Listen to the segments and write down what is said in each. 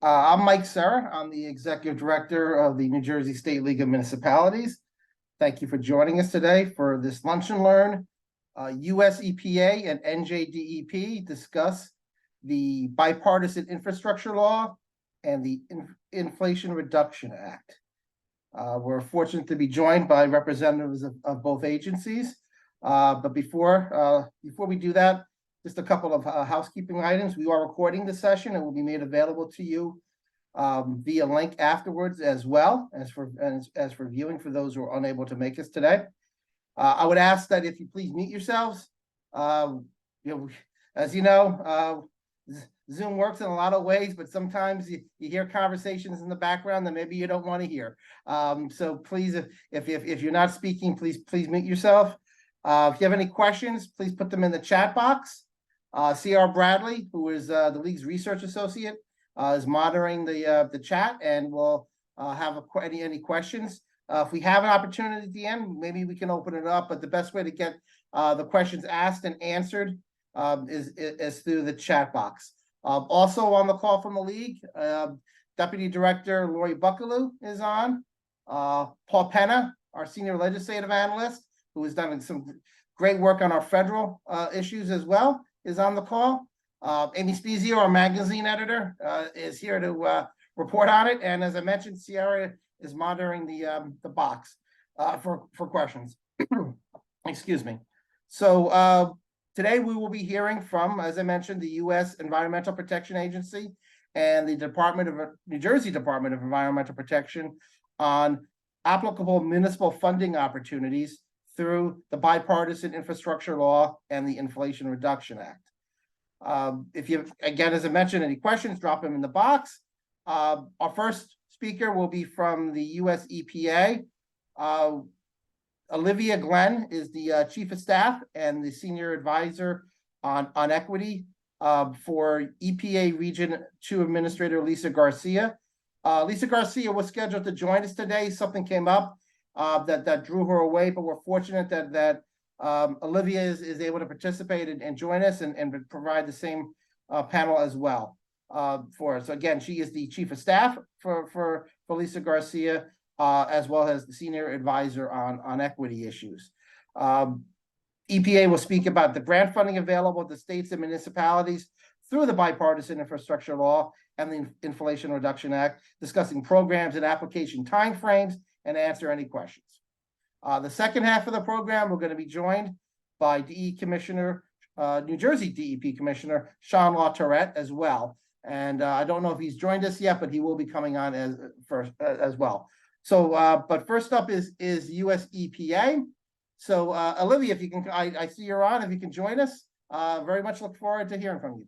I'm Mike Serra. I'm the Executive Director of the New Jersey State League of Municipalities. Thank you for joining us today for this Lunch and Learn. US EPA and NJDEP discuss the Bipartisan Infrastructure Law and the Inflation Reduction Act. We're fortunate to be joined by representatives of both agencies. But before we do that, just a couple of housekeeping items. We are recording the session and will be made available to you via link afterwards, as well as for viewing for those who are unable to make us today. I would ask that if you please mute yourselves. As you know, Zoom works in a lot of ways, but sometimes you hear conversations in the background that maybe you don't want to hear. So please, if you're not speaking, please mute yourself. If you have any questions, please put them in the chat box. C.R. Bradley, who is the League's research associate, is monitoring the chat and will have any questions. If we have an opportunity at the end, maybe we can open it up, but the best way to get the questions asked and answered is through the chat box. Also on the call from the League, Deputy Director Lori Buckaloo is on. Paul Penna, our Senior Legislative Analyst, who has done some great work on our federal issues as well, is on the call. Amy Spezio, our magazine editor, is here to report on it. And as I mentioned, Sierra is monitoring the box for questions. Excuse me. So today we will be hearing from, as I mentioned, the U.S. Environmental Protection Agency and the New Jersey Department of Environmental Protection on applicable municipal funding opportunities through the Bipartisan Infrastructure Law and the Inflation Reduction Act. If you, again, as I mentioned, any questions, drop them in the box. Our first speaker will be from the US EPA. Olivia Glenn is the Chief of Staff and the Senior Advisor on Equity for EPA Region 2 Administrator Lisa Garcia. Lisa Garcia was scheduled to join us today. Something came up that drew her away, but we're fortunate that Olivia is able to participate and join us and provide the same panel as well for us. So again, she is the Chief of Staff for Lisa Garcia, as well as the Senior Advisor on Equity issues. EPA will speak about the grant funding available to states and municipalities through the Bipartisan Infrastructure Law and the Inflation Reduction Act, discussing programs and application timeframes, and answer any questions. The second half of the program, we're going to be joined by New Jersey DEP Commissioner Sean LaTourette as well. And I don't know if he's joined us yet, but he will be coming on as well. So, but first up is US EPA. So, Olivia, if you can, I see you're on. If you can join us, very much look forward to hearing from you.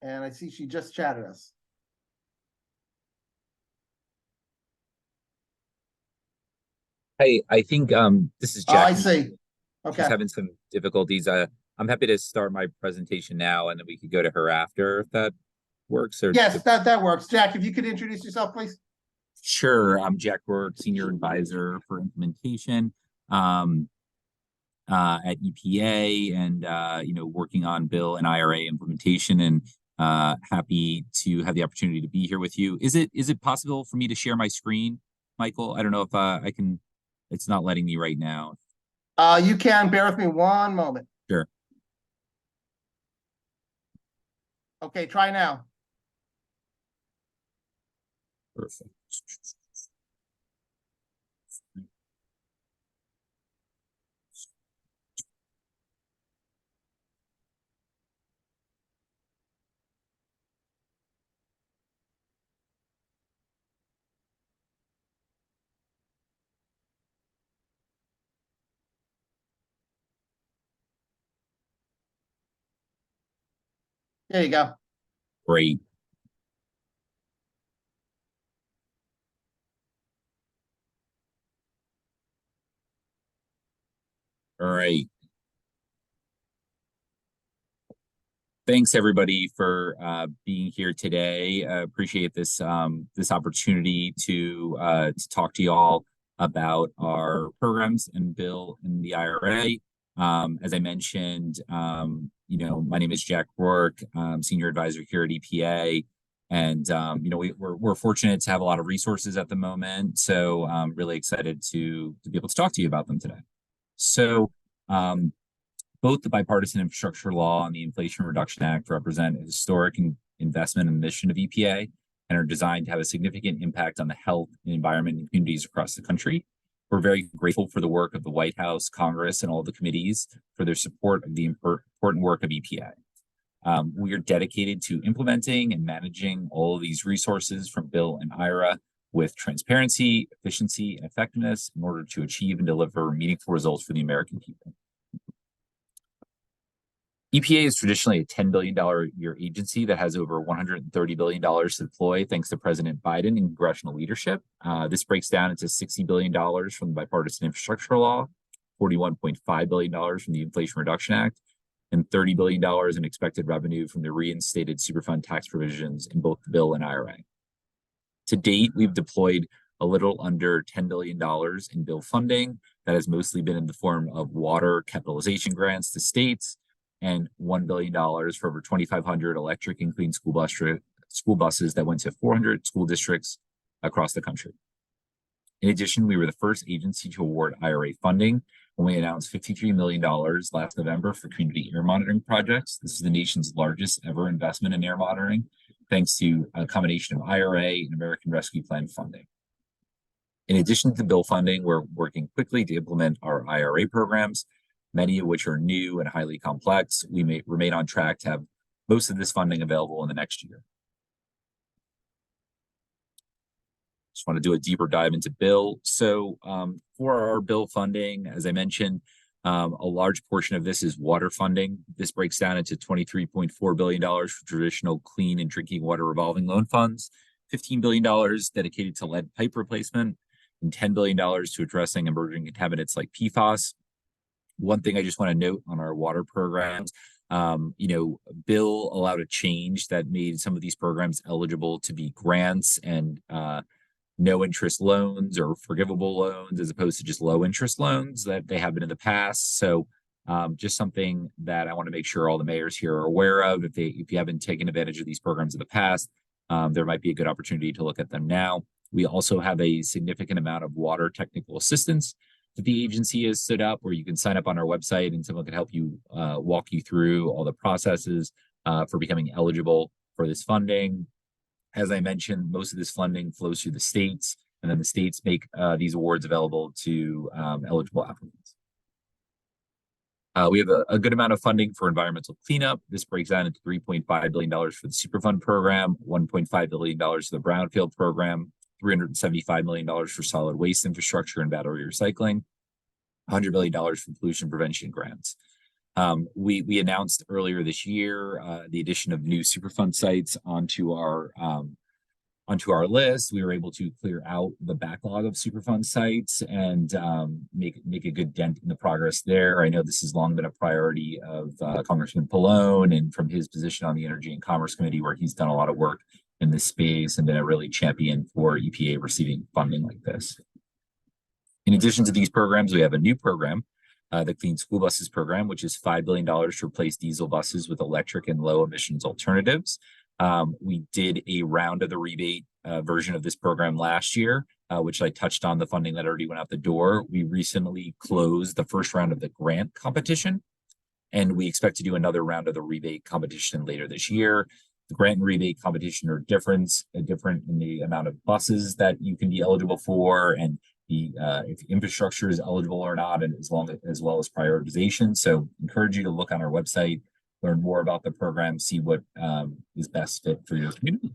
And I see she just chatted us. Hey, I think this is Jack. Oh, I see. Okay. She's having some difficulties. I'm happy to start my presentation now, and then we could go to her after, if that works. Or yes, that works. Jack, if you could introduce yourself, please. Sure. I'm Jack Rourke, Senior Advisor for Implementation at EPA, and working on BIL and IRA implementation, and happy to have the opportunity to be here with you. Is it possible for me to share my screen, Michael? I don't know if I can. It's not letting me right now. You can. Bear with me one moment. Sure. Okay, try now. Perfect. There you go. Great. All right. Thanks everybody for being here today. Appreciate this opportunity to talk to you all about our programs and BIL and the IRA. As I mentioned, my name is Jack Rourke, Senior Advisor here at EPA. And, we're fortunate to have a lot of resources at the moment. So I'm really excited to be able to talk to you about them today. So both the Bipartisan Infrastructure Law and the Inflation Reduction Act represent a historic investment in the mission of EPA and are designed to have a significant impact on the health and environment in communities across the country. We're very grateful for the work of the White House, Congress, and all the committees for their support of the important work of EPA. We are dedicated to implementing and managing all of these resources from BIL and IRA with transparency, efficiency, and effectiveness in order to achieve and deliver meaningful results for the American people. EPA is traditionally a $10 billion a year agency that has over $130 billion to deploy thanks to President Biden and congressional leadership. This breaks down into $60 billion from the Bipartisan Infrastructure Law, $41.5 billion from the Inflation Reduction Act, and $30 billion in expected revenue from the reinstated Superfund tax provisions in both the BIL and IRA. To date, we've deployed a little under $10 billion in BIL funding that has mostly been in the form of water capitalization grants to states, and $1 billion for over 2,500 electric and clean school buses that went to 400 school districts across the country. In addition, we were the first agency to award IRA funding when we announced $53 million last November for community air monitoring projects. This is the nation's largest ever investment in air monitoring, thanks to a combination of IRA and American Rescue Plan funding. In addition to BIL funding, we're working quickly to implement our IRA programs, many of which are new and highly complex. We may remain on track to have most of this funding available in the next year. Just want to do a deeper dive into BIL. So for our BIL funding, as I mentioned, a large portion of this is water funding. This breaks down into $23.4 billion for traditional clean and drinking water revolving loan funds, $15 billion dedicated to lead pipe replacement, and $10 billion to addressing emerging contaminants like PFAS. One thing I just want to note on our water programs, BIL allowed a change that made some of these programs eligible to be grants and no interest loans or forgivable loans, as opposed to just low interest loans that they have been in the past. So just something that I want to make sure all the mayors here are aware of. If you haven't taken advantage of these programs in the past, there might be a good opportunity to look at them now. We also have a significant amount of water technical assistance that the agency has stood up, where you can sign up on our website and someone can help you walk you through all the processes for becoming eligible for this funding. As I mentioned, most of this funding flows through the states, and then the states make these awards available to eligible applicants. We have a good amount of funding for environmental cleanup. This breaks down into $3.5 billion for the Superfund program, $1.5 billion for the Brownfield program, $375 million for solid waste infrastructure and battery recycling, $100 million for pollution prevention grants. We announced earlier this year the addition of new Superfund sites onto our list. We were able to clear out the backlog of Superfund sites and make a good dent in the progress there. I know this has long been a priority of Congressman Pallone, and from his position on the Energy and Commerce Committee, where he's done a lot of work in this space and been a really champion for EPA receiving funding like this. In addition to these programs, we have a new program, the Clean School Buses program, which is $5 billion to replace diesel buses with electric and low emissions alternatives. We did a round of the rebate version of this program last year, which I touched on the funding that already went out the door. We recently closed the first round of the grant competition, and we expect to do another round of the rebate competition later this year. The grant and rebate competition are different in the amount of buses that you can be eligible for, and the if infrastructure is eligible or not, and as well as prioritization. So encourage you to look on our website, learn more about the program, see what is best fit for your community.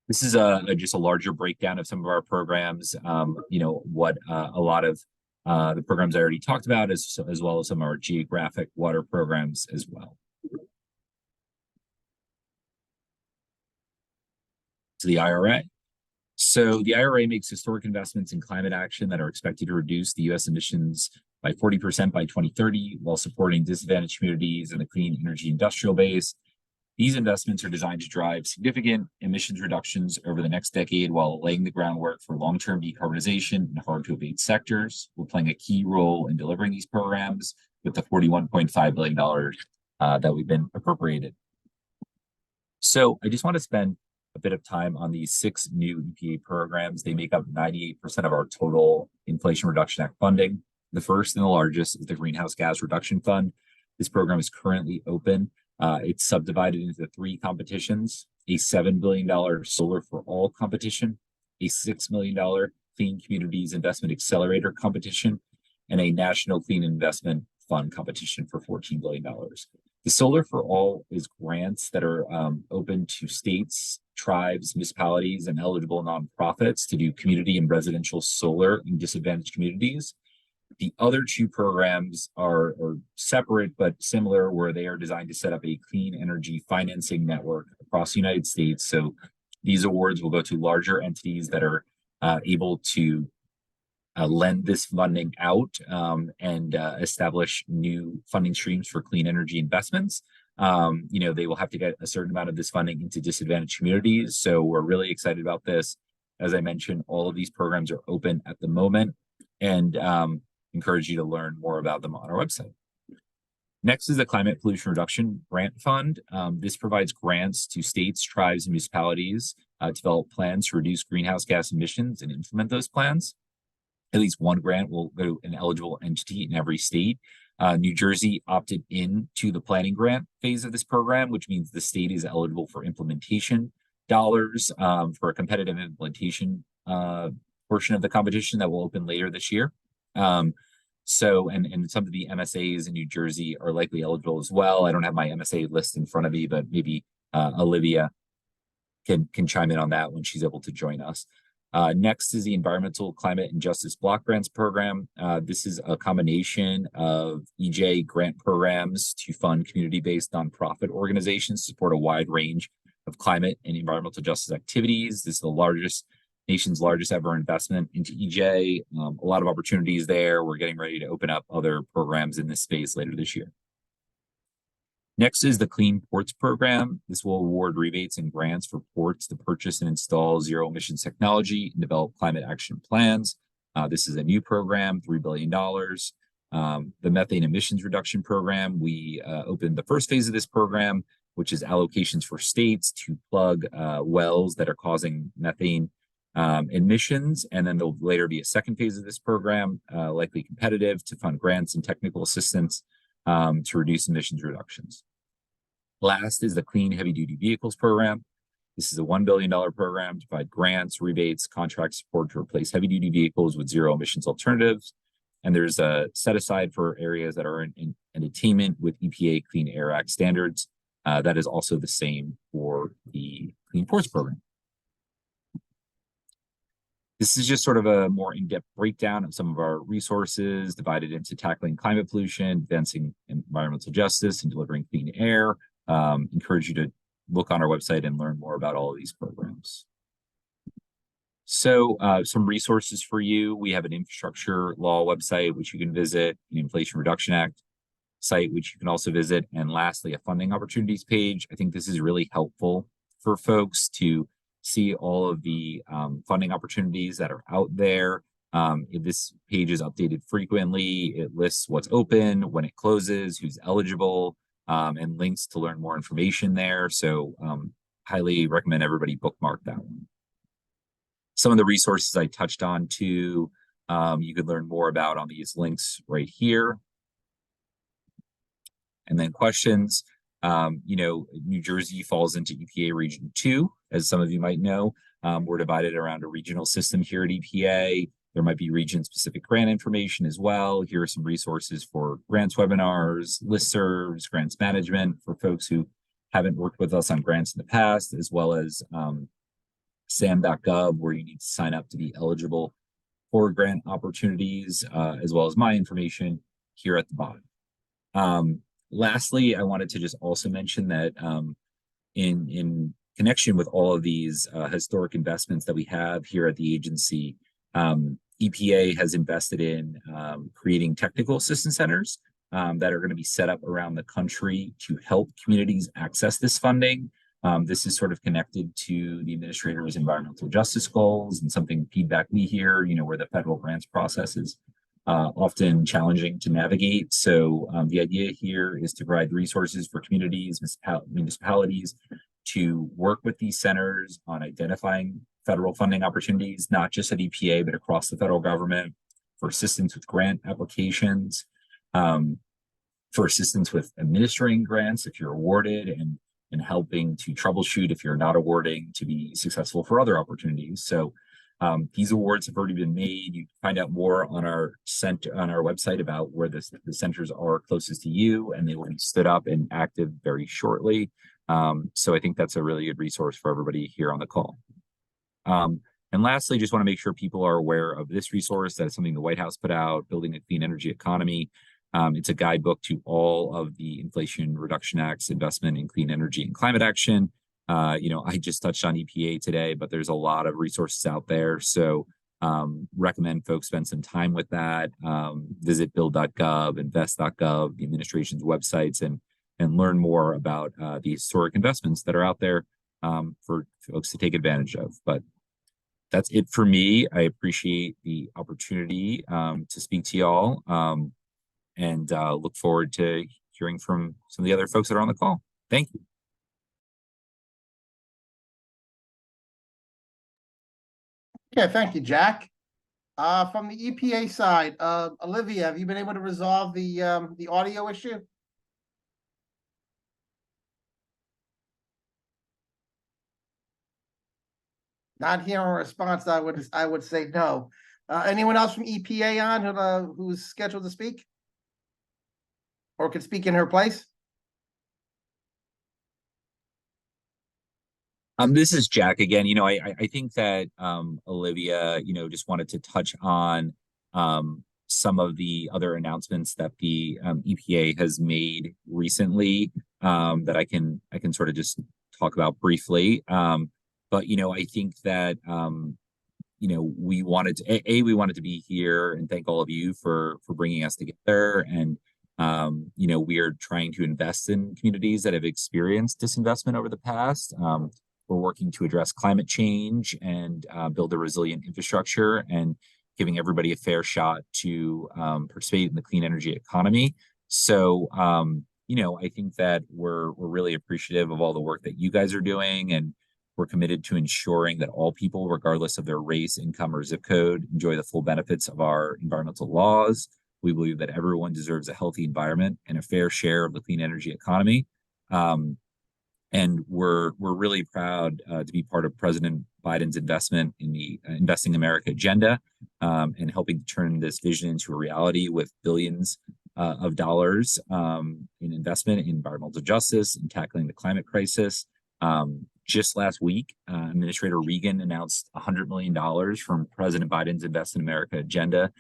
This is just a larger breakdown of some of our programs. What a lot of the programs I already talked about, as well as some of our geographic water programs as well. To the IRA. So the IRA makes historic investments in climate action that are expected to reduce the U.S. emissions by 40% by 2030, while supporting disadvantaged communities and the clean energy industrial base. These investments are designed to drive significant emissions reductions over the next decade while laying the groundwork for long-term decarbonization in hard-to-abate sectors. We're playing a key role in delivering these programs with the $41.5 billion that we've been appropriated. So I just want to spend a bit of time on these 6 new EPA programs. They make up 98% of our total Inflation Reduction Act funding. The first and the largest is the Greenhouse Gas Reduction Fund. This program is currently open. It's subdivided into 3 competitions: a $7 billion Solar for All competition, a $6 million Clean Communities Investment Accelerator competition, and a National Clean Investment Fund competition for $14 billion. The Solar for All is grants that are open to states, tribes, municipalities, and eligible nonprofits to do community and residential solar in disadvantaged communities. The other 2 programs are separate but similar, where they are designed to set up a clean energy financing network across the United States. So these awards will go to larger entities that are able to lend this funding out and establish new funding streams for clean energy investments. They will have to get a certain amount of this funding into disadvantaged communities. So we're really excited about this. As I mentioned, all of these programs are open at the moment, and encourage you to learn more about them on our website. Next is the Climate Pollution Reduction Grant Fund. This provides grants to states, tribes, and municipalities to develop plans to reduce greenhouse gas emissions and implement those plans. At least one grant will go to an eligible entity in every state. New Jersey opted in to the planning grant phase of this program, which means the state is eligible for implementation dollars for a competitive implementation portion of the competition that will open later this year. So some of the MSAs in New Jersey are likely eligible as well. I don't have my MSA list in front of me, but maybe Olivia can chime in on that when she's able to join us. Next is the Environmental Climate and Justice Block Grants Program. This is a combination of EJ grant programs to fund community-based nonprofit organizations to support a wide range of climate and environmental justice activities. This is the nation's largest ever investment into EJ. A lot of opportunities there. We're getting ready to open up other programs in this space later this year. Next is the Clean Ports Program. This will award rebates and grants for ports to purchase and install zero emissions technology and develop climate action plans. This is a new program, $3 billion. The Methane Emissions Reduction Program, we opened the first phase of this program, which is allocations for states to plug wells that are causing methane emissions. And then there'll later be a second phase of this program, likely competitive, to fund grants and technical assistance to reduce emissions reductions. Last is the Clean Heavy Duty Vehicles Program. This is a $1 billion program to provide grants, rebates, contract support to replace heavy duty vehicles with zero emissions alternatives. And there's a set aside for areas that are in attainment with EPA Clean Air Act standards. That is also the same for the Clean Ports Program. This is just sort of a more in-depth breakdown of some of our resources divided into tackling climate pollution, advancing environmental justice, and delivering clean air. Encourage you to look on our website and learn more about all of these programs. So some resources for you. We have an infrastructure law website, which you can visit, an Inflation Reduction Act site, which you can also visit. And lastly, a funding opportunities page. I think this is really helpful for folks to see all of the funding opportunities that are out there. This page is updated frequently. It lists what's open, when it closes, who's eligible, and links to learn more information there. So highly recommend everybody bookmark that one. Some of the resources I touched on too, you could learn more about on these links right here. And then questions. New Jersey falls into EPA Region 2, as some of you might know. We're divided around a regional system here at EPA. There might be region-specific grant information as well. Here are some resources for grants webinars, listservs, grants management for folks who haven't worked with us on grants in the past, as well as sam.gov, where you need to sign up to be eligible for grant opportunities, as well as my information here at the bottom. Lastly, I wanted to just also mention that in connection with all of these historic investments that we have here at the agency, EPA has invested in creating technical assistance centers that are going to be set up around the country to help communities access this funding. This is sort of connected to the administrator's environmental justice goals and something feedback we hear, where the federal grants process is often challenging to navigate. So the idea here is to provide resources for communities, municipalities to work with these centers on identifying federal funding opportunities, not just at EPA, but across the federal government, for assistance with grant applications, for assistance with administering grants if you're awarded, and helping to troubleshoot if you're not awarding to be successful for other opportunities. So these awards have already been made. You can find out more on our website about where the centers are closest to you, and they will be stood up and active very shortly. So I think that's a really good resource for everybody here on the call. And lastly, just want to make sure people are aware of this resource. That is something the White House put out, Building a Clean Energy Economy. It's a guidebook to all of the Inflation Reduction Act's investment in clean energy and climate action. I just touched on EPA today, but there's a lot of resources out there. So recommend folks spend some time with that. Visit BIL.gov, invest.gov, the administration's websites, and learn more about the historic investments that are out there for folks to take advantage of. But that's it for me. I appreciate the opportunity to speak to y'all, and look forward to hearing from some of the other folks that are on the call. Thank you. Okay, thank you, Jack. From the EPA side, Olivia, have you been able to resolve the audio issue? Not hearing a response, I would say no. Anyone else from EPA on who's scheduled to speak? Or could speak in her place? This is Jack again. I think that Olivia, just wanted to touch on some of the other announcements that the EPA has made recently, that I can sort of just talk about briefly. But I think that we wanted to be here and thank all of you for bringing us together. And we are trying to invest in communities that have experienced disinvestment over the past. We're working to address climate change and build a resilient infrastructure, and giving everybody a fair shot to participate in the clean energy economy. So, I think that we're really appreciative of all the work that you guys are doing, and we're committed to ensuring that all people, regardless of their race, income, or zip code, enjoy the full benefits of our environmental laws. We believe that everyone deserves a healthy environment and a fair share of the clean energy economy. And we're really proud to be part of President Biden's investment in the Investing America agenda, and helping to turn this vision into a reality with billions of dollars in investment in environmental justice and tackling the climate crisis. Just last week, Administrator Regan announced $100 million from President Biden's Invest in America agenda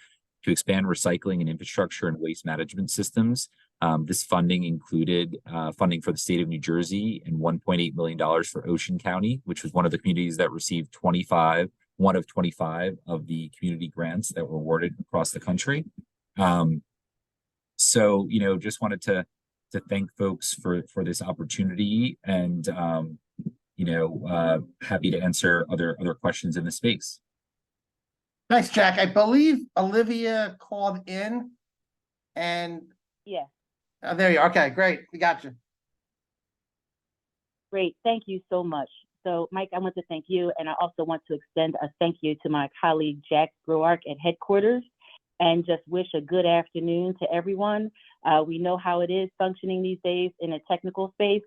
to expand recycling and infrastructure and waste management systems. This funding included funding for the state of New Jersey and $1.8 million for Ocean County, which was one of the communities that received one of 25 of the community grants that were awarded across the country. So, just wanted to thank folks for this opportunity, and happy to answer other questions in the space. Thanks, Jack. I believe Olivia called in, and yeah. There you are. Okay, great. We got you. Great. Thank you so much. So, Mike, I want to thank you, and I also want to extend a thank you to my colleague, Jack Groark at headquarters, and just wish a good afternoon to everyone. We know how it is functioning these days in a technical space.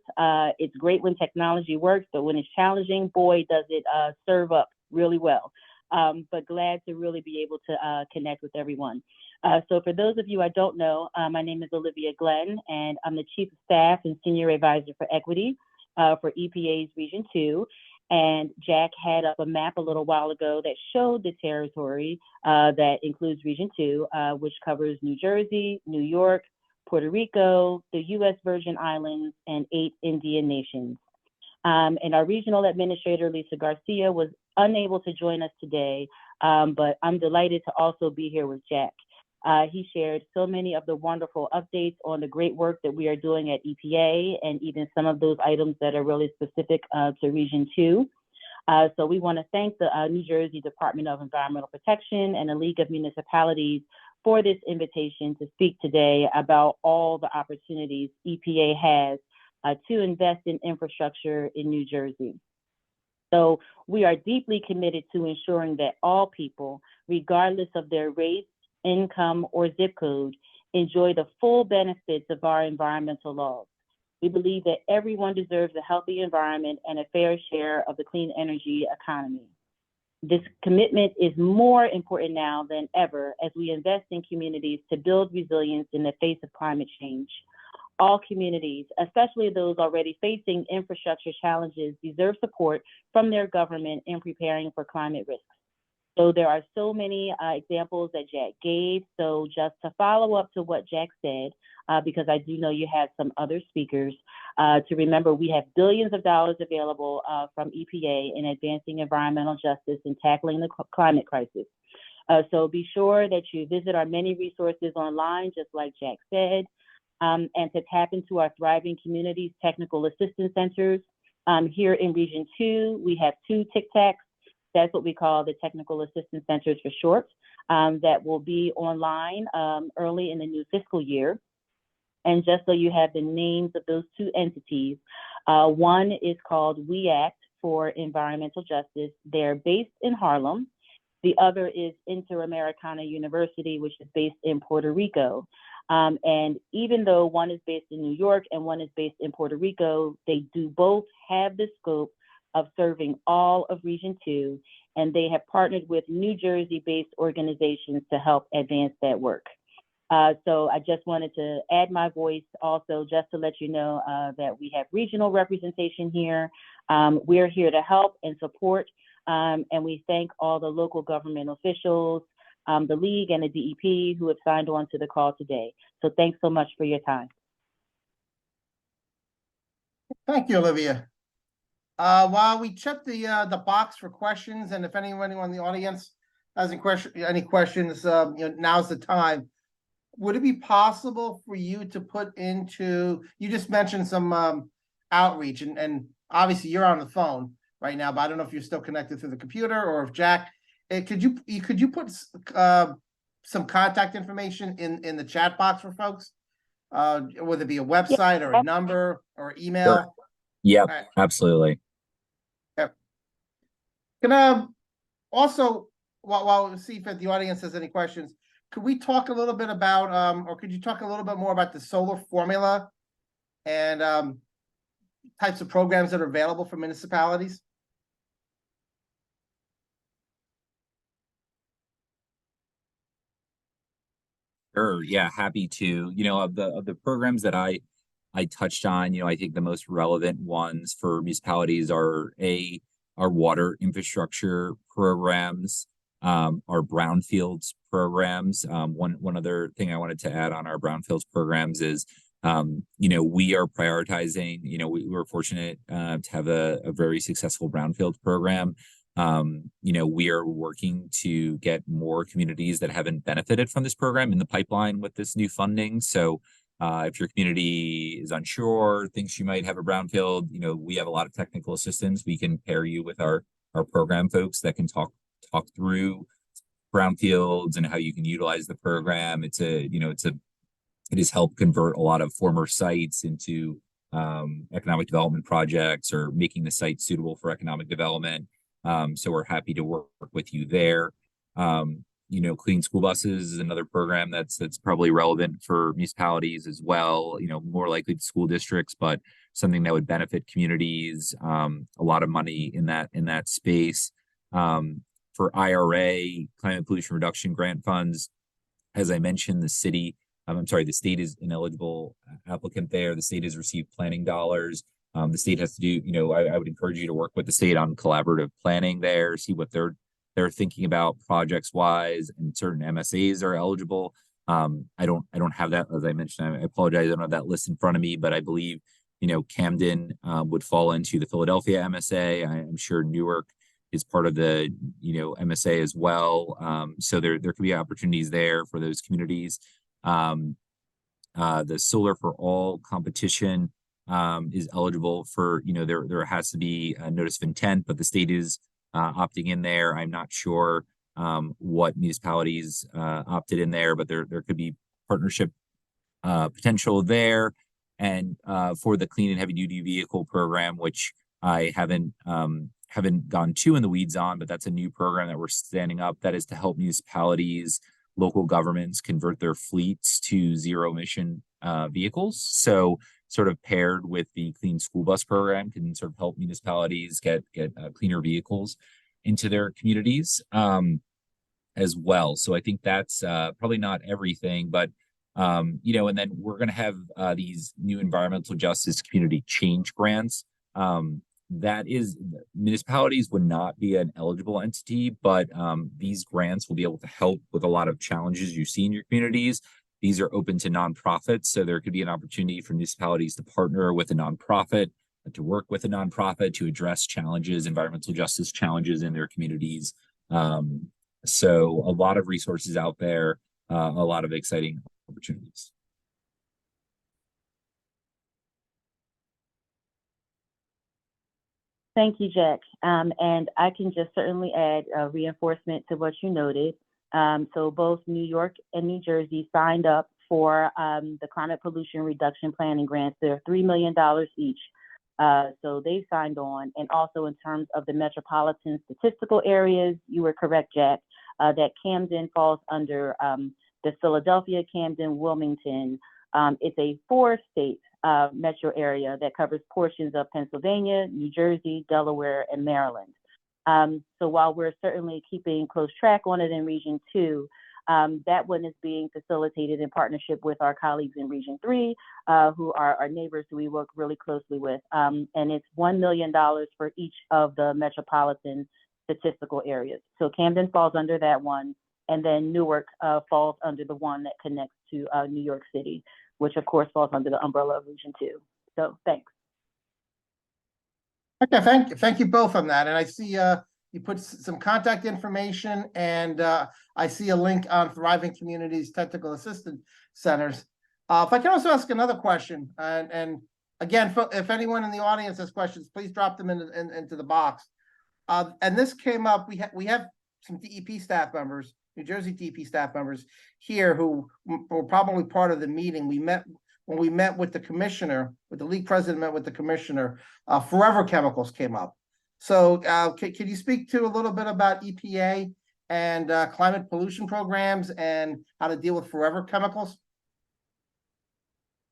It's great when technology works, but when it's challenging, boy, does it serve up really well. But glad to really be able to connect with everyone. So for those of you I don't know, my name is Olivia Glenn, and I'm the Chief of Staff and Senior Advisor for Equity for EPA's Region 2. And Jack had up a map a little while ago that showed the territory that includes Region 2, which covers New Jersey, New York, Puerto Rico, the U.S. Virgin Islands, and 8 Indian nations. And our Regional Administrator, Lisa Garcia, was unable to join us today, but I'm delighted to also be here with Jack. He shared so many of the wonderful updates on the great work that we are doing at EPA, and even some of those items that are really specific to Region 2. So we want to thank the New Jersey Department of Environmental Protection and the League of Municipalities for this invitation to speak today about all the opportunities EPA has to invest in infrastructure in New Jersey. So we are deeply committed to ensuring that all people, regardless of their race, income, or zip code, enjoy the full benefits of our environmental laws. We believe that everyone deserves a healthy environment and a fair share of the clean energy economy. This commitment is more important now than ever as we invest in communities to build resilience in the face of climate change. All communities, especially those already facing infrastructure challenges, deserve support from their government in preparing for climate risks. So there are so many examples that Jack gave. So just to follow up to what Jack said, because I do know you have some other speakers, to remember we have billions of dollars available from EPA in advancing environmental justice and tackling the climate crisis. So be sure that you visit our many resources online, just like Jack said, and to tap into our Thriving Communities Technical Assistance Centers. Here in Region 2, we have 2 TICTACs. That's what we call the Technical Assistance Centers for short, that will be online early in the new fiscal year. And just so you have the names of those 2 entities, one is called We Act for Environmental Justice. They're based in Harlem. The other is Interamericana University, which is based in Puerto Rico. And even though one is based in New York and one is based in Puerto Rico, they do both have the scope of serving all of Region 2, and they have partnered with New Jersey-based organizations to help advance that work. So I just wanted to add my voice also just to let you know that we have regional representation here. We're here to help and support, and we thank all the local government officials, the League and the DEP who have signed on to the call today. So thanks so much for your time. Thank you, Olivia. While we check the box for questions, and if anyone in the audience has any questions, now's the time. Would it be possible for you to put into, you just mentioned some outreach, and obviously you're on the phone right now, but I don't know if you're still connected through the computer or if Jack, could you put some contact information in the chat box for folks? Whether it be a website or a number or email? Sure. Yep, right. Absolutely. Yep. Can also, while we see if the audience has any questions, could we talk a little bit about, or could you talk a little bit more about the solar formula and types of programs that are available for municipalities? Sure. Yeah, happy to. Of the programs that I touched on, I think the most relevant ones for municipalities are our water infrastructure programs, our brownfields programs. One other thing I wanted to add on our brownfields programs is, we are prioritizing. We were fortunate to have a very successful brownfields program. We are working to get more communities that haven't benefited from this program in the pipeline with this new funding. So if your community is unsure, thinks you might have a brownfield, we have a lot of technical assistance. We can pair you with our program folks that can talk through brownfields and how you can utilize the program. It has helped convert a lot of former sites into economic development projects or making the site suitable for economic development. So we're happy to work with you there. Clean school buses is another program that's probably relevant for municipalities as well, more likely to school districts, but something that would benefit communities, a lot of money in that space. For IRA, climate pollution reduction grant funds, as I mentioned, the state is an eligible applicant there. The state has received planning dollars. The state has to do, I would encourage you to work with the state on collaborative planning there, see what they're thinking about projects wise, and certain MSAs are eligible. I don't have that, as I mentioned, I apologize, I don't have that list in front of me, but I believe, Camden would fall into the Philadelphia MSA. I'm sure Newark is part of the, MSA as well. So there could be opportunities there for those communities. The Solar for All competition is eligible for, there has to be a notice of intent, but the state is opting in there. I'm not sure what municipalities opted in there, but there could be partnership potential there. And for the clean and heavy duty vehicle program, which I haven't gone too in the weeds on, but that's a new program that we're standing up that is to help municipalities, local governments convert their fleets to zero emission vehicles. So sort of paired with the clean school bus program can sort of help municipalities get cleaner vehicles into their communities as well. So I think that's probably not everything, but and then we're going to have these new environmental justice community change grants. That is, municipalities would not be an eligible entity, but these grants will be able to help with a lot of challenges you see in your communities. These are open to nonprofits, so there could be an opportunity for municipalities to partner with a nonprofit, to work with a nonprofit to address challenges, environmental justice challenges in their communities. So a lot of resources out there, a lot of exciting opportunities. Thank you, Jack. And I can just certainly add reinforcement to what you noted. So both New York and New Jersey signed up for the climate pollution reduction planning grants. They're $3 million each. So they signed on. And also in terms of the metropolitan statistical areas, you were correct, Jack, that Camden falls under the Philadelphia, Camden, Wilmington. It's a 4-state metro area that covers portions of Pennsylvania, New Jersey, Delaware, and Maryland. So while we're certainly keeping close track on it in Region 2, that one is being facilitated in partnership with our colleagues in Region 3, who are our neighbors who we work really closely with. And it's $1 million for each of the metropolitan statistical areas. So Camden falls under that one, and then Newark falls under the one that connects to New York City, which of course falls under the umbrella of Region 2. So thanks. Okay, thank you both on that. And I see you put some contact information, and I see a link on Thriving Communities Technical Assistance Centers. If I can also ask another question, and again, if anyone in the audience has questions, please drop them into the box. And this came up. We have some DEP staff members, New Jersey DEP staff members here who were probably part of the meeting. When we met with the commissioner, with the league president met with the commissioner, Forever Chemicals came up. So can you speak to a little bit about EPA and climate pollution programs and how to deal with Forever Chemicals?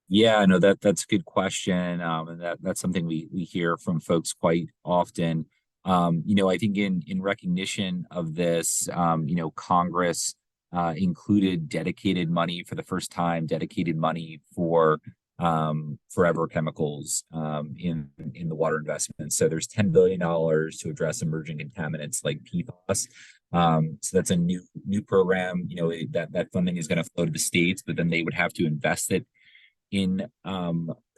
Yeah, no, that's a good question. And that's something we hear from folks quite often. I think in recognition of this, Congress included dedicated money for the first time, dedicated money for Forever Chemicals in the water investments. So there's $10 billion to address emerging contaminants like PFAS. So that's a new program. That funding is going to flow to the states, but then they would have to invest it in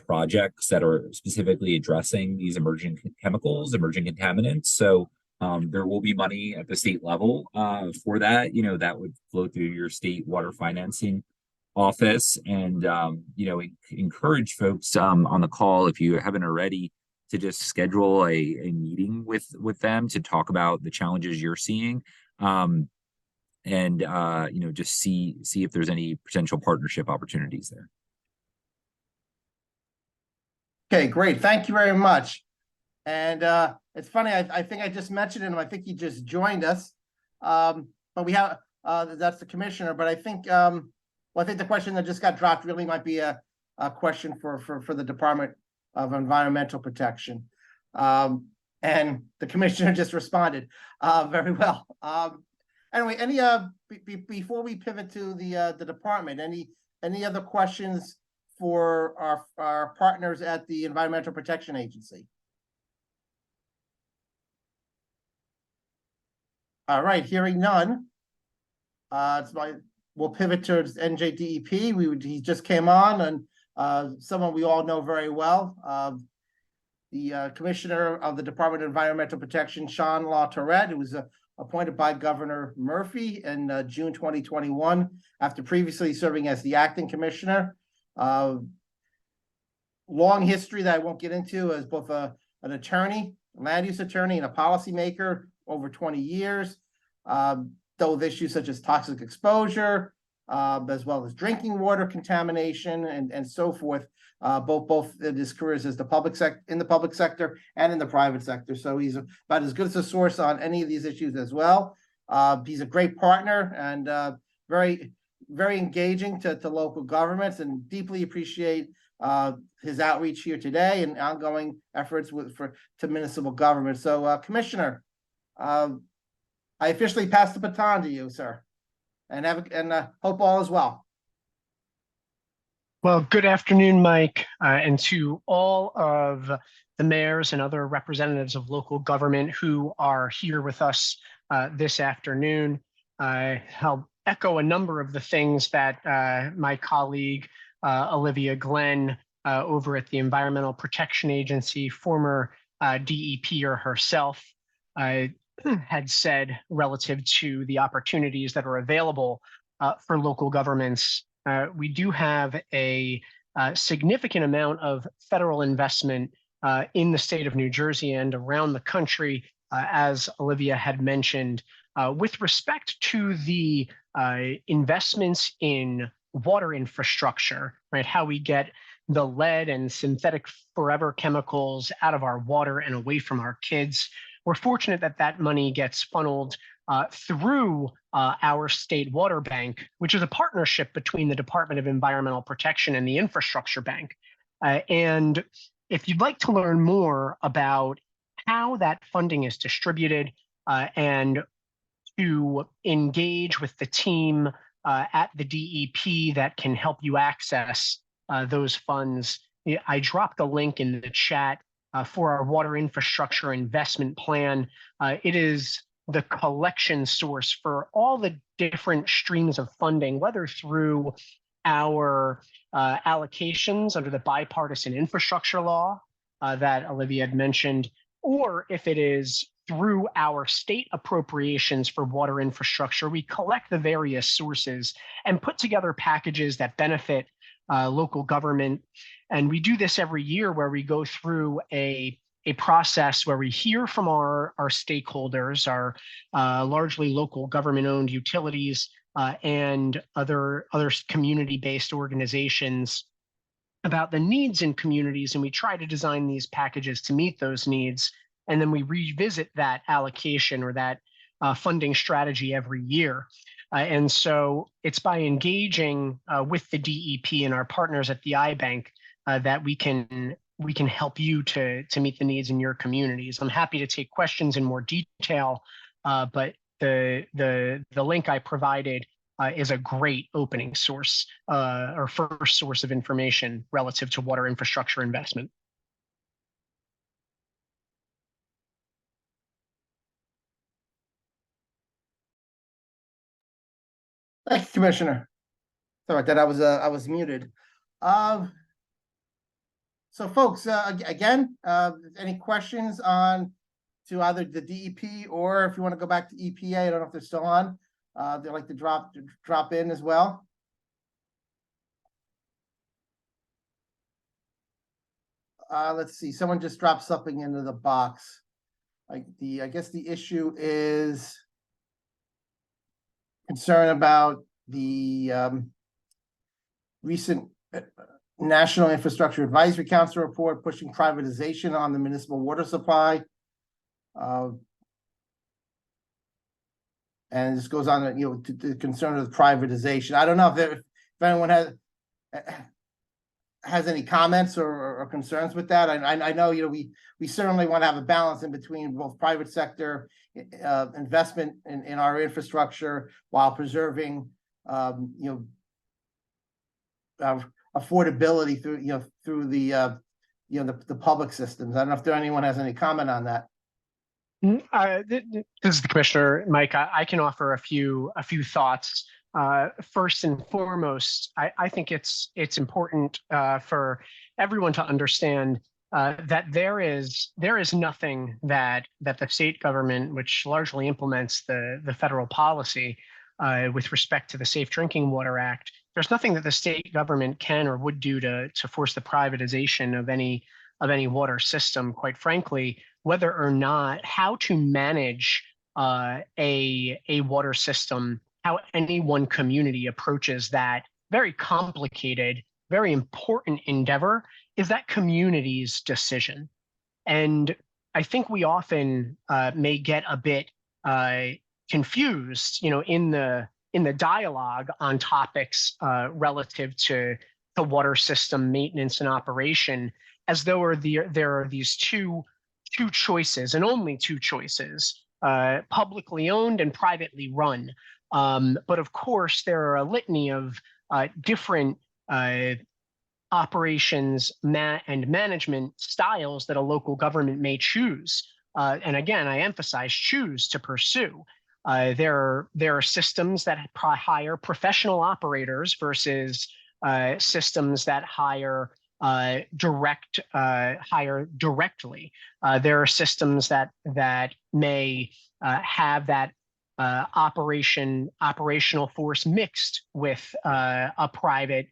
projects that are specifically addressing these emerging chemicals, emerging contaminants. So there will be money at the state level for that. That would flow through your state water financing office. And encourage folks on the call, if you haven't already, to just schedule a meeting with them to talk about the challenges you're seeing, and just see if there's any potential partnership opportunities there. Okay, great. Thank you very much. And it's funny, I think I just mentioned him. I think he just joined us. But we have that's the commissioner. But I think I think the question that just got dropped really might be a question for the Department of Environmental Protection. And the commissioner just responded very well. Anyway, any before we pivot to the department, any other questions for our partners at the Environmental Protection Agency? All right, hearing none, we'll pivot towards NJDEP. He just came on, and someone we all know very well. the Commissioner of the Department of Environmental Protection, Sean La Tourette, who was appointed by Governor Murphy in June 2021, after previously serving as the acting commissioner. Long history that I won't get into, as both an attorney, land use attorney, and a policymaker over 20 years. Dealt with issues such as toxic exposure, as well as drinking water contamination and so forth. Both in his careers as the public sector and in the private sector. So he's about as good as a source on any of these issues as well. He's a great partner and very, very engaging to local governments, and deeply appreciate his outreach here today and ongoing efforts to municipal government. So, Commissioner, I officially pass the baton to you, sir, and hope all is well. Well, good afternoon, Mike, and to all of the mayors and other representatives of local government who are here with us this afternoon. I'll echo a number of the things that my colleague Olivia Glenn over at the Environmental Protection Agency, former DEPer herself, had said relative to the opportunities that are available for local governments. We do have a significant amount of federal investment in the state of New Jersey and around the country, as Olivia had mentioned, with respect to the investments in water infrastructure, right? How we get the lead and synthetic forever chemicals out of our water and away from our kids. We're fortunate that that money gets funneled through our state water bank, which is a partnership between the Department of Environmental Protection and the Infrastructure Bank. And if you'd like to learn more about how that funding is distributed and to engage with the team at the DEP that can help you access those funds, I dropped a link in the chat for our water infrastructure investment plan. It is the collection source for all the different streams of funding, whether through our allocations under the bipartisan infrastructure law that Olivia had mentioned, or if it is through our state appropriations for water infrastructure. We collect the various sources and put together packages that benefit local government. And we do this every year, where we go through a process where we hear from our stakeholders, our largely local government-owned utilities and other community-based organizations, about the needs in communities, and we try to design these packages to meet those needs. And then we revisit that allocation or that funding strategy every year. And so it's by engaging with the DEP and our partners at the iBank that we can help you to meet the needs in your communities. I'm happy to take questions in more detail, but the link I provided is a great opening source or first source of information relative to water infrastructure investment. Thank you, Commissioner. Sorry about that. I was muted. So, folks, again, any questions on to either the DEP, or if you want to go back to EPA? I don't know if they're still on. They'd like to drop in as well. Let's see. Someone just dropped something into the box. I guess the issue is concern about the recent National Infrastructure Advisory Council report pushing privatization on the municipal water supply. And this goes on, to the concern of privatization. I don't know if anyone has any comments or concerns with that. I know, we certainly want to have a balance in between both private sector investment in our infrastructure while preserving, affordability through the public systems. I don't know if anyone has any comment on that. This is the Commissioner, Mike. I can offer a few thoughts. First and foremost, I think it's important for everyone to understand that there is nothing that the state government, which largely implements the federal policy with respect to the Safe Drinking Water Act, there's nothing that the state government can or would do to force the privatization of any water system. Quite frankly, whether or not how to manage a water system, how any one community approaches that very complicated, very important endeavor is that community's decision. And I think we often may get a bit confused, in the dialogue on topics relative to the water system maintenance and operation, as though there are these two choices and only two choices, publicly owned and privately run. But of course, there are a litany of different operations and management styles that a local government may choose. And again, I emphasize choose to pursue. There are systems that hire professional operators versus systems that hire directly. There are systems that may have that operational force mixed with a private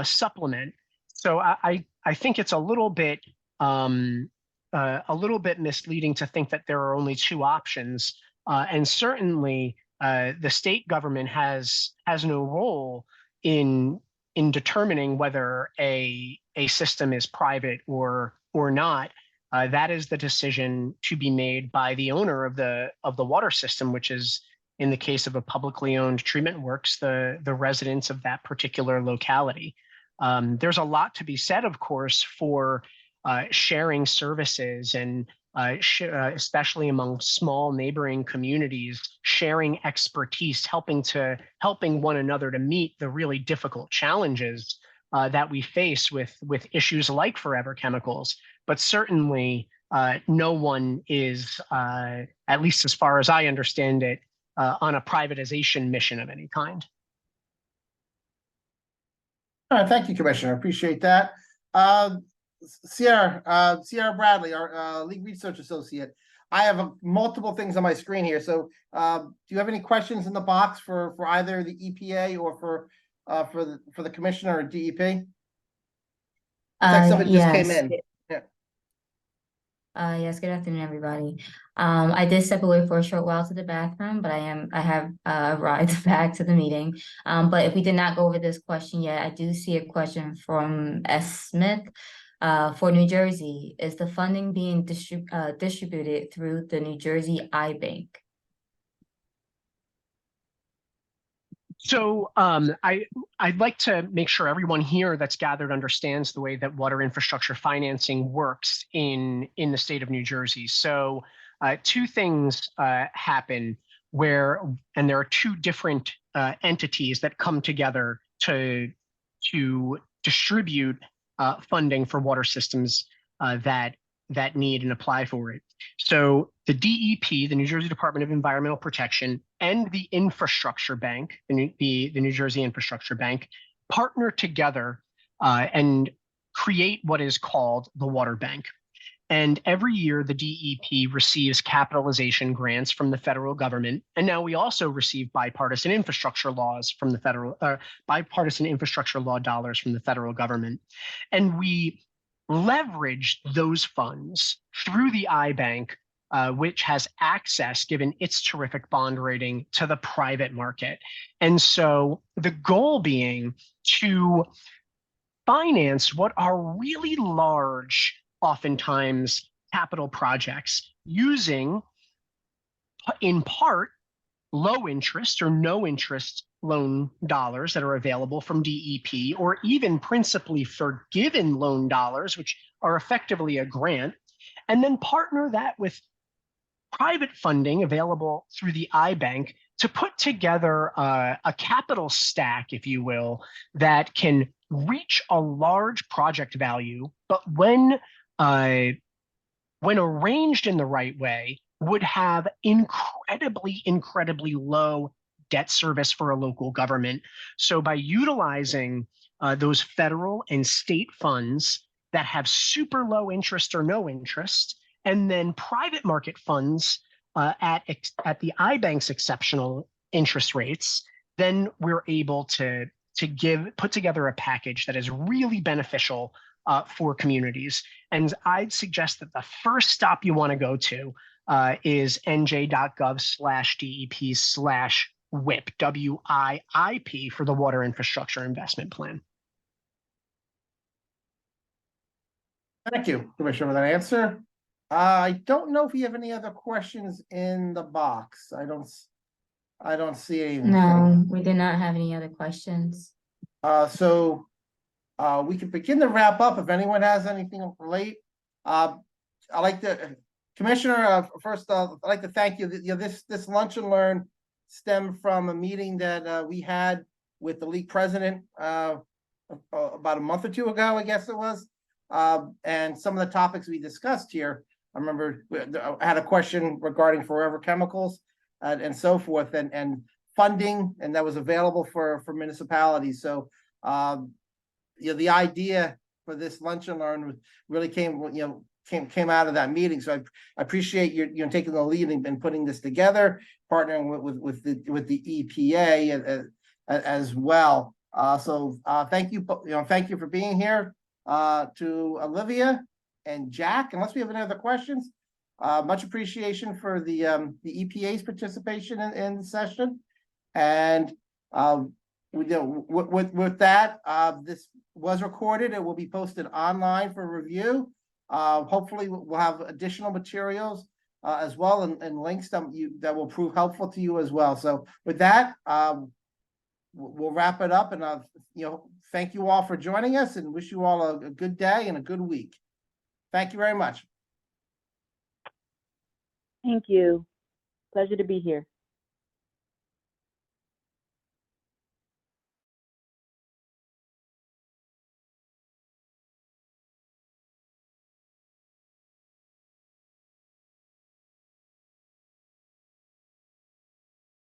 supplement. So I think it's a little bit misleading to think that there are only two options, and certainly the state government has no role in determining whether a system is private or not. That is the decision to be made by the owner of the water system, which is, in the case of a publicly owned treatment works, the residents of that particular locality. There's a lot to be said, of course, for sharing services and especially among small neighboring communities, sharing expertise, helping one another to meet the really difficult challenges that we face with issues like forever chemicals. But certainly, no one is, at least as far as I understand it, on a privatization mission of any kind. All right, thank you, Commissioner. I appreciate that. Sierra Bradley, our League Research Associate. I have multiple things on my screen here. So do you have any questions in the box for either the EPA or for the Commissioner or DEP? It's like somebody just came in. Yes, good afternoon, everybody. I did step away for a short while to the bathroom, but I have arrived back to the meeting. But if we did not go over this question yet, I do see a question from S. Smith. For New Jersey, is the funding being distributed through the New Jersey iBank? So I'd like to make sure everyone here that's gathered understands the way that water infrastructure financing works in the state of New Jersey. So two things happen and there are two different entities that come together to distribute funding for water systems that need and apply for it. So the DEP, the New Jersey Department of Environmental Protection, and the Infrastructure Bank, the New Jersey Infrastructure Bank, partner together and create what is called the Water Bank. And every year, the DEP receives capitalization grants from the federal government. And now we also receive bipartisan infrastructure laws from the bipartisan infrastructure law dollars from the federal government. And we leverage those funds through the iBank, which has access, given its terrific bond rating, to the private market. And so the goal being to finance what are really large, oftentimes capital projects, using in part low interest or no interest loan dollars that are available from DEP, or even principally forgiven loan dollars, which are effectively a grant, and then partner that with private funding available through the iBank to put together a capital stack, if you will, that can reach a large project value, but when arranged in the right way, would have incredibly low debt service for a local government. So by utilizing those federal and state funds that have super low interest or no interest, and then private market funds at the iBank's exceptional interest rates, then we're able to put together a package that is really beneficial for communities. And I'd suggest that the first stop you want to go to is nj.gov/DEP/WIP, WIIP, for the Water Infrastructure Investment Plan. Thank you, Commissioner, for that answer. I don't know if we have any other questions in the box. I don't see anything. No, we did not have any other questions. So we can begin to wrap up if anyone has anything late. I like to, Commissioner, first, I'd like to thank you. This Lunch and Learn stemmed from a meeting that we had with the league president about a month or two ago, I guess it was. And some of the topics we discussed here, I remember I had a question regarding forever chemicals and so forth, and funding, and that was available for municipalities. So the idea for this Lunch and Learn really came out of that meeting. So I appreciate you taking the lead and putting this together, partnering with the EPA as well. So thank you. Thank you for being here. To Olivia and Jack, unless we have any other questions, much appreciation for the EPA's participation in the session. And with that, this was recorded. It will be posted online for review. Hopefully we'll have additional materials as well, and links that will prove helpful to you as well. So with that, we'll wrap it up, and thank you all for joining us, and wish you all a good day and a good week. Thank you very much. Thank you. Pleasure to be here.